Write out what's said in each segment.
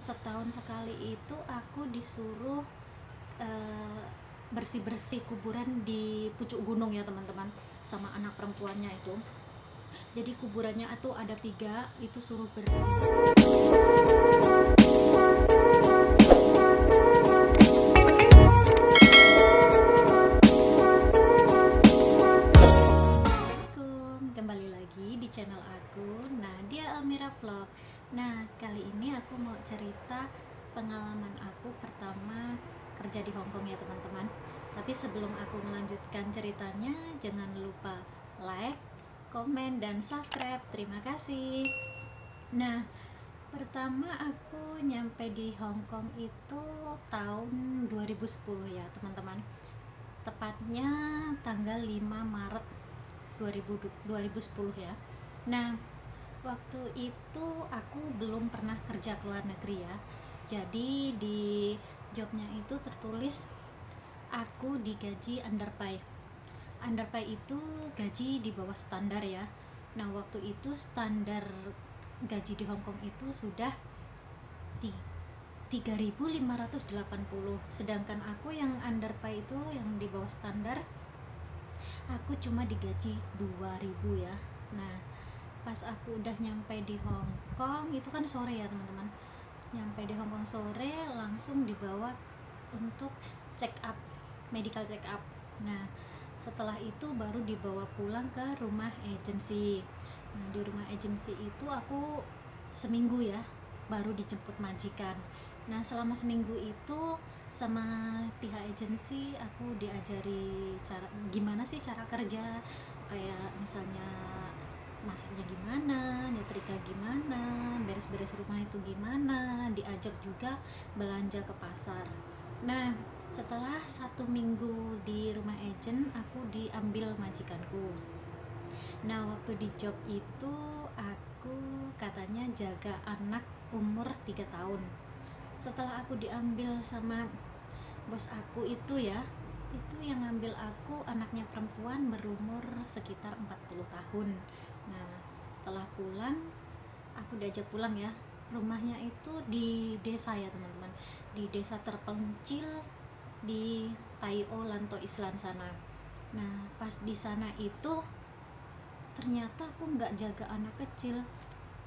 setahun sekali itu aku disuruh bersih-bersih kuburan di pucuk gunung ya teman-teman, sama anak perempuannya itu. Jadi kuburannya itu ada 3, itu suruh bersih. Assalamualaikum, kembali lagi di channel aku, Nadia Almira Vlog. Nah, kali ini aku mau cerita pengalaman aku pertama kerja di Hongkong ya teman-teman. Tapi sebelum aku melanjutkan ceritanya, jangan lupa like, komen, dan subscribe. Terima kasih. Nah, pertama aku nyampe di Hongkong itu tahun 2010 ya teman-teman. Tepatnya tanggal 5 Maret 2010 ya. Nah, waktu itu aku belum pernah kerja ke luar negeri ya. Jadi di jobnya itu tertulis aku digaji underpay. Underpay itu gaji di bawah standar ya. Nah, waktu itu standar gaji di Hongkong itu sudah 3.580, sedangkan aku yang underpay itu yang di bawah standar aku cuma digaji 2.000 ya. Nah, pas aku udah nyampe di Hongkong itu kan sore ya teman-teman. Nyampe di Hongkong sore langsung dibawa untuk check up, medical check up. Nah, setelah itu baru dibawa pulang ke rumah agensi. Nah, di rumah agensi itu aku seminggu ya, baru dijemput majikan. Nah, selama seminggu itu sama pihak agensi aku diajari gimana sih cara kerja, kayak misalnya masaknya gimana, nyetrika gimana, beres-beres rumah itu gimana, diajak juga belanja ke pasar. Nah, setelah 1 minggu di rumah agent, aku diambil majikanku. Nah, waktu di job itu aku katanya jaga anak umur 3 tahun. Setelah aku diambil sama bos aku itu ya, itu yang ngambil aku anaknya perempuan berumur sekitar 40 tahun. Nah, setelah pulang aku diajak pulang ya. Rumahnya itu di desa ya teman-teman, di desa terpencil di Tai O Lanto Island sana. Nah, pas di sana itu ternyata aku nggak jaga anak kecil.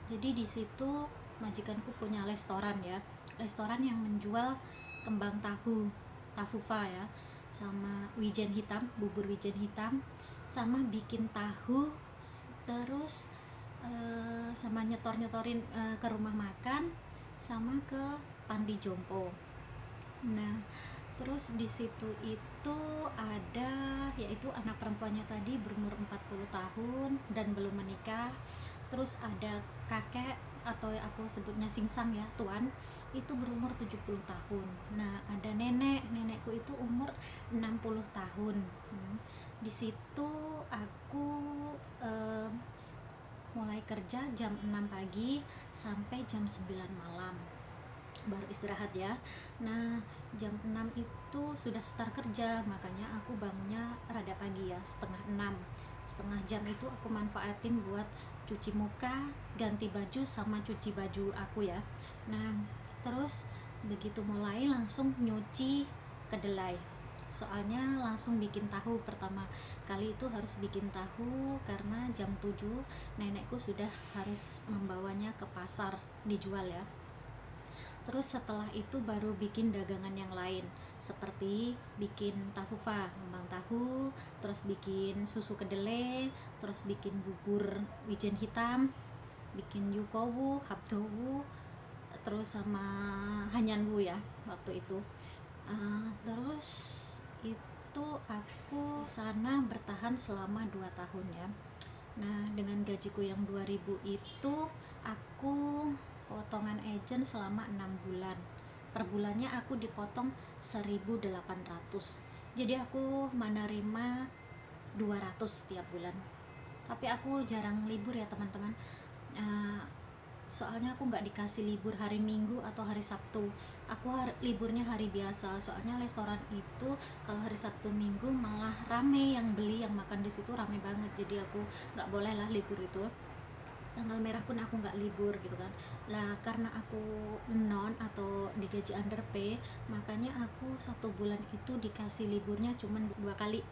Jadi di situ majikanku punya restoran ya, restoran yang menjual kembang tahu, tafufa ya, sama wijen hitam, bubur wijen hitam, sama bikin tahu, terus sama nyetor-nyetorin ke rumah makan, sama ke panti jompo. Nah, terus di situ itu ada yaitu anak perempuannya tadi berumur 40 tahun dan belum menikah. Terus ada kakek atau aku sebutnya singsang ya, tuan, itu berumur 70 tahun. Nah, ada nenekku itu umur 60 tahun. Di situ aku mulai kerja jam 6 pagi sampai jam 9 malam. Baru istirahat ya. Nah, jam 6 itu sudah start kerja, makanya aku bangunnya rada pagi ya, setengah 6. Setengah jam itu aku manfaatin buat cuci muka, ganti baju, sama cuci baju aku ya. Nah, terus begitu mulai langsung nyuci kedelai, soalnya langsung bikin tahu. Pertama kali itu harus bikin tahu karena jam 7 nenekku sudah harus membawanya ke pasar dijual ya. Terus setelah itu baru bikin dagangan yang lain, seperti bikin tafufa, kembang tahu, terus bikin susu kedelai, terus bikin bubur wijen hitam, bikin yukowu, habdowu, terus sama hanyanwu ya waktu itu. Terus itu aku sana bertahan selama 2 tahun ya. Nah, dengan gajiku yang 2.000 itu aku potongan agent selama 6 bulan. Per bulannya aku dipotong 1.800. Jadi aku menerima 200 tiap bulan. Tapi aku jarang libur ya teman-teman. Soalnya aku nggak dikasih libur hari Minggu atau hari Sabtu. Aku liburnya hari biasa. Soalnya restoran itu kalau hari Sabtu Minggu malah rame yang beli, yang makan di situ rame banget. Jadi aku nggak boleh lah libur itu. tanggal merah pun aku nggak libur gitu kan. Nah karena aku non atau digaji under pay, makanya aku 1 bulan itu dikasih liburnya cuman 2 kali.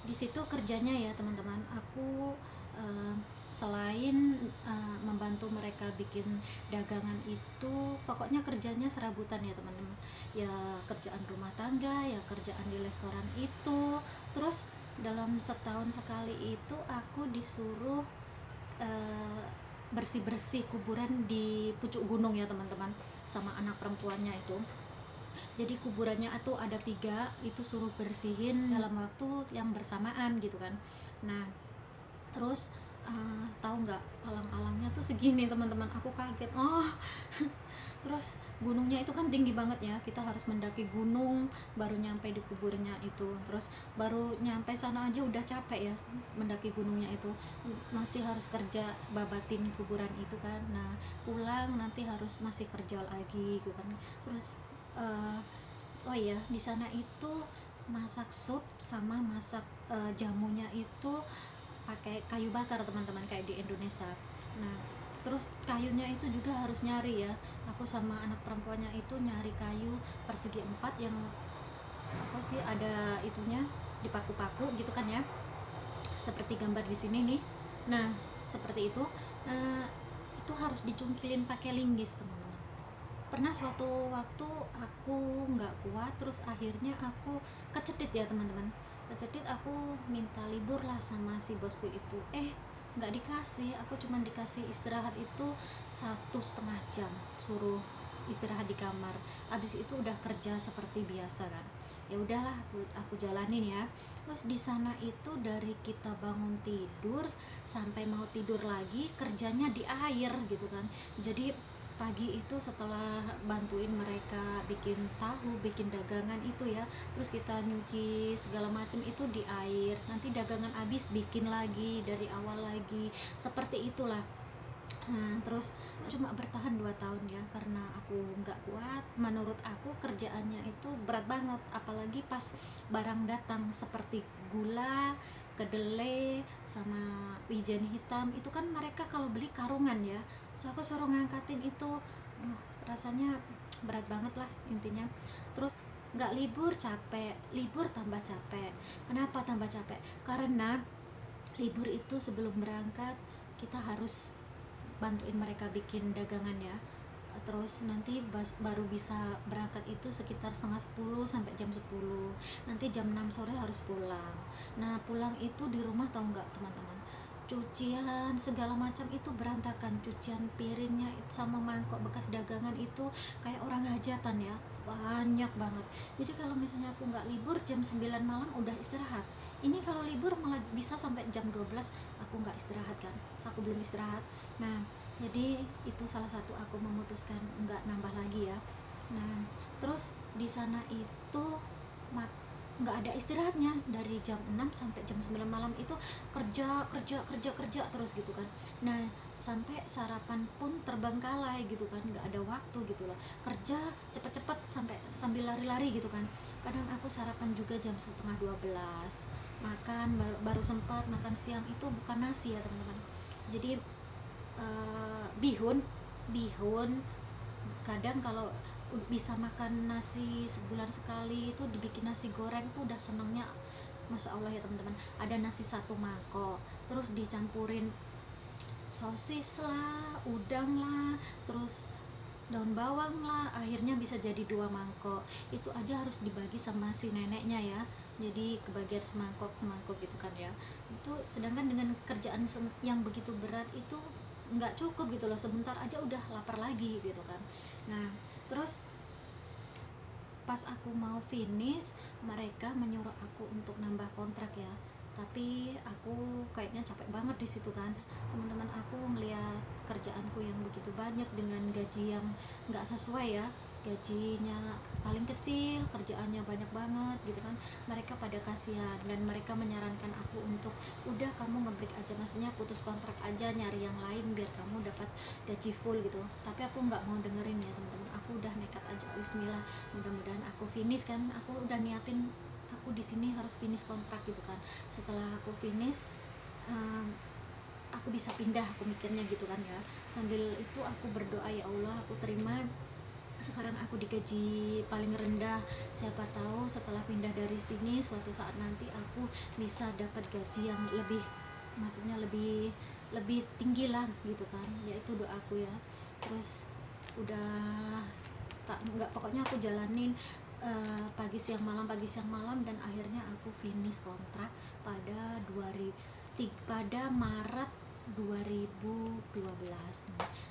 Di situ kerjanya ya teman-teman, aku eh, selain membantu mereka bikin dagangan itu, pokoknya kerjanya serabutan ya teman-teman, ya kerjaan rumah tangga, ya kerjaan di restoran itu. Terus dalam setahun sekali itu aku disuruh eh, bersih-bersih kuburan di pucuk gunung ya teman-teman, sama anak perempuannya itu. Jadi kuburannya itu ada 3, itu suruh bersihin dalam waktu yang bersamaan gitu kan. Nah terus tahu nggak, alang-alangnya tuh segini teman-teman, aku kaget. Oh terus gunungnya itu kan tinggi banget ya, kita harus mendaki gunung baru nyampe di kuburnya itu. Terus baru nyampe sana aja udah capek ya, mendaki gunungnya itu masih harus kerja babatin kuburan itu kan. Nah pulang nanti harus masih kerja lagi gitu kan. Terus oh iya, di sana itu masak sup sama masak jamunya itu pakai kayu bakar teman-teman, kayak di Indonesia. Nah terus kayunya itu juga harus nyari ya, aku sama anak perempuannya itu nyari kayu persegi 4 yang apa sih, ada itunya dipaku-paku gitu kan ya, seperti gambar di sini nih. Nah seperti itu. Nah itu harus dicungkilin pakai linggis teman-teman. Pernah suatu waktu aku nggak kuat, terus akhirnya aku kecetit ya teman-teman, kecetit. Aku minta libur lah sama si bosku itu, nggak dikasih. Aku cuma dikasih istirahat itu 1,5 jam, suruh istirahat di kamar. Abis itu udah kerja seperti biasa kan. Ya udahlah, aku jalanin ya. Terus di sana itu dari kita bangun tidur sampai mau tidur lagi kerjanya di air gitu kan. Jadi pagi itu setelah bantuin mereka bikin tahu, bikin dagangan itu ya, terus kita nyuci segala macam itu di air, nanti dagangan habis bikin lagi dari awal lagi, seperti itulah. Nah, terus cuma bertahan 2 tahun ya, karena aku nggak kuat. Menurut aku kerjaannya itu berat banget, apalagi pas barang datang seperti gula, kedelai, sama wijen hitam. Itu kan mereka kalau beli karungan ya, terus aku suruh ngangkatin itu. Rasanya berat banget lah intinya. Terus nggak libur capek, libur tambah capek. Kenapa tambah capek? Karena libur itu sebelum berangkat kita harus bantuin mereka bikin dagangan ya. Terus nanti baru bisa berangkat itu sekitar setengah 10 sampai jam 10. Nanti jam 6 sore harus pulang. Nah pulang itu di rumah tahu nggak teman-teman, cucian segala macam itu berantakan, cucian piringnya sama mangkok bekas dagangan itu kayak orang hajatan ya, banyak banget. Jadi kalau misalnya aku nggak libur jam 9 malam udah istirahat, ini kalau libur malah bisa sampai jam 12 aku nggak istirahat kan, aku belum istirahat. Nah jadi itu salah satu aku memutuskan nggak nambah lagi ya. Nah terus di sana itu nggak ada istirahatnya, dari jam 6 sampai jam 9 malam itu kerja kerja kerja kerja terus gitu kan. Nah sampai sarapan pun terbengkalai gitu kan, nggak ada waktu gitu loh, kerja cepet-cepet sampai sambil lari-lari gitu kan. Kadang aku sarapan juga jam setengah 12, makan baru sempat makan siang itu bukan nasi ya teman-teman. Jadi bihun bihun kadang kalau bisa makan nasi sebulan sekali itu dibikin nasi goreng tuh udah senengnya. Masya Allah ya teman-teman, ada nasi 1 mangkok terus dicampurin sosis lah, udang lah, terus daun bawang lah, akhirnya bisa jadi 2 mangkok. Itu aja harus dibagi sama si neneknya ya, jadi kebagian semangkok semangkok gitu kan ya. Itu sedangkan dengan kerjaan yang begitu berat itu nggak cukup gitu loh, sebentar aja udah lapar lagi gitu kan. Nah terus pas aku mau finish mereka menyuruh aku untuk nambah kontrak ya, tapi aku kayaknya capek banget di situ kan. Teman-teman aku ngelihat kerjaanku yang begitu banyak dengan gaji yang nggak sesuai ya, gajinya paling kecil, kerjaannya banyak banget gitu kan. Mereka pada kasihan dan mereka menyarankan aku untuk udah kamu ngebreak aja, maksudnya putus kontrak aja, nyari yang lain biar kamu dapat gaji full gitu. Tapi aku nggak mau dengerin ya teman-teman, aku udah nekat aja, bismillah mudah-mudahan aku finish kan. Aku udah niatin aku di sini harus finish kontrak gitu kan. Setelah aku finish, aku bisa pindah, aku mikirnya gitu kan ya. Sambil itu aku berdoa, ya Allah aku terima sekarang aku digaji paling rendah, siapa tahu setelah pindah dari sini suatu saat nanti aku bisa dapat gaji yang lebih, maksudnya lebih lebih tinggi lah gitu kan ya. Itu doaku ya. Terus udah tak nggak, pokoknya aku jalanin pagi siang malam dan akhirnya aku finish kontrak pada pada Maret 2012.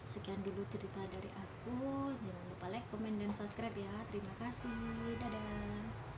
Sekian dulu cerita dari aku. Jangan lupa like, komen, dan subscribe ya. Terima kasih. Dadah.